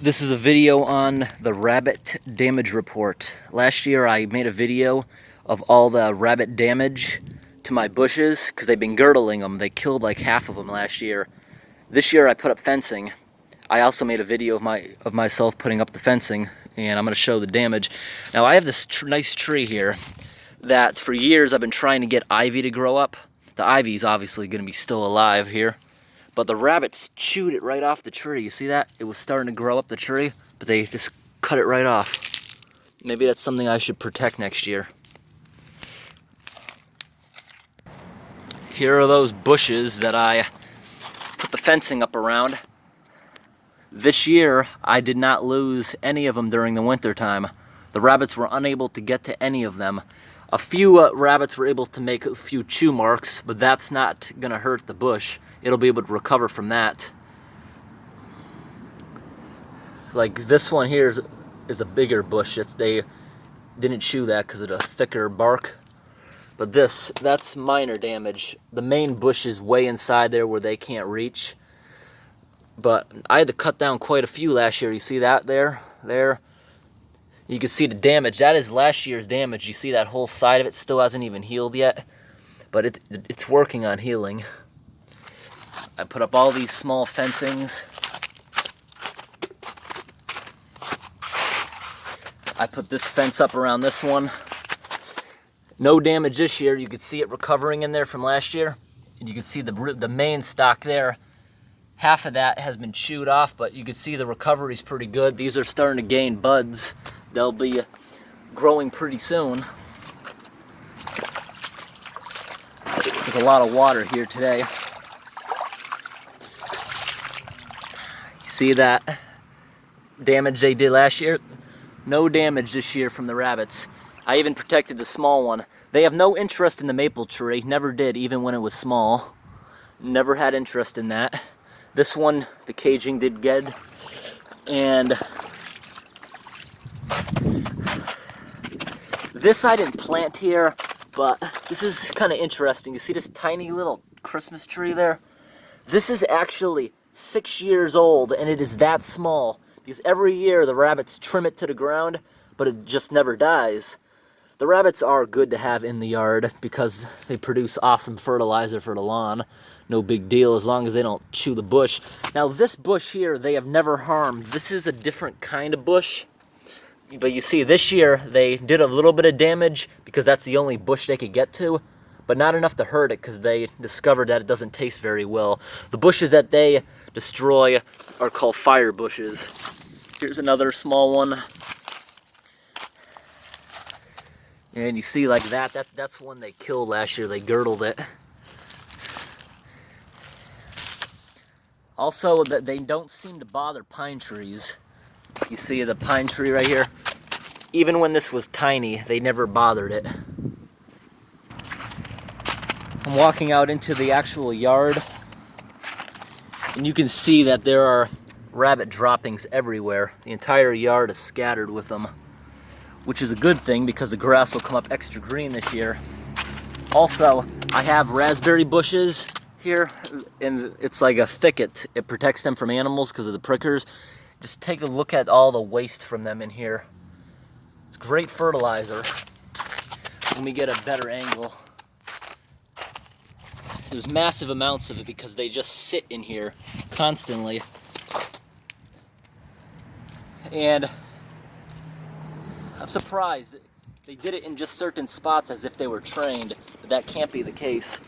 This is a video on the rabbit damage report. Last year I made a video of all the rabbit damage to my bushes because they've been girdling them. They killed like half of them last year. This year I put up fencing. I also made a video of myself putting up the fencing, and I'm going to show the damage. Now I have this nice tree here that for years I've been trying to get ivy to grow up. The ivy's obviously going to be still alive here. But the rabbits chewed it right off the tree. You see that? It was starting to grow up the tree, but they just cut it right off. Maybe that's something I should protect next year. Here are those bushes that I put the fencing up around. This year, I did not lose any of them during the winter time. The rabbits were unable to get to any of them. A few rabbits were able to make a few chew marks, but that's not gonna hurt the bush. It'll be able to recover from that. Like this one here is a bigger bush. They didn't chew that because of the thicker bark. But that's minor damage. The main bush is way inside there where they can't reach. But I had to cut down quite a few last year. You see that there? There. You can see the damage. That is last year's damage. You see that whole side of it still hasn't even healed yet. But it's working on healing. I put up all these small fencings. I put this fence up around this one. No damage this year. You can see it recovering in there from last year. And you can see the main stock there. Half of that has been chewed off, but you can see the recovery's pretty good. These are starting to gain buds. They'll be growing pretty soon. There's a lot of water here today. See that damage they did last year? No damage this year from the rabbits. I even protected the small one. They have no interest in the maple tree. Never did, even when it was small. Never had interest in that. This one, the caging did good. And this I didn't plant here, but this is kind of interesting. You see this tiny little Christmas tree there? This is actually 6 years old, and it is that small because every year the rabbits trim it to the ground, but it just never dies. The rabbits are good to have in the yard because they produce awesome fertilizer for the lawn. No big deal as long as they don't chew the bush. Now this bush here, they have never harmed. This is a different kind of bush. But you see this year, they did a little bit of damage because that's the only bush they could get to, but not enough to hurt it because they discovered that it doesn't taste very well. The bushes that they destroy are called fire bushes. Here's another small one. And you see like that's one they killed last year. They girdled it. Also, that they don't seem to bother pine trees. You see the pine tree right here? Even when this was tiny, they never bothered it. I'm walking out into the actual yard, and you can see that there are rabbit droppings everywhere. The entire yard is scattered with them, which is a good thing because the grass will come up extra green this year. Also, I have raspberry bushes here, and it's like a thicket. It protects them from animals because of the prickers. Just take a look at all the waste from them in here. It's great fertilizer. Let me get a better angle. There's massive amounts of it because they just sit in here constantly. And I'm surprised. They did it in just certain spots as if they were trained, but that can't be the case.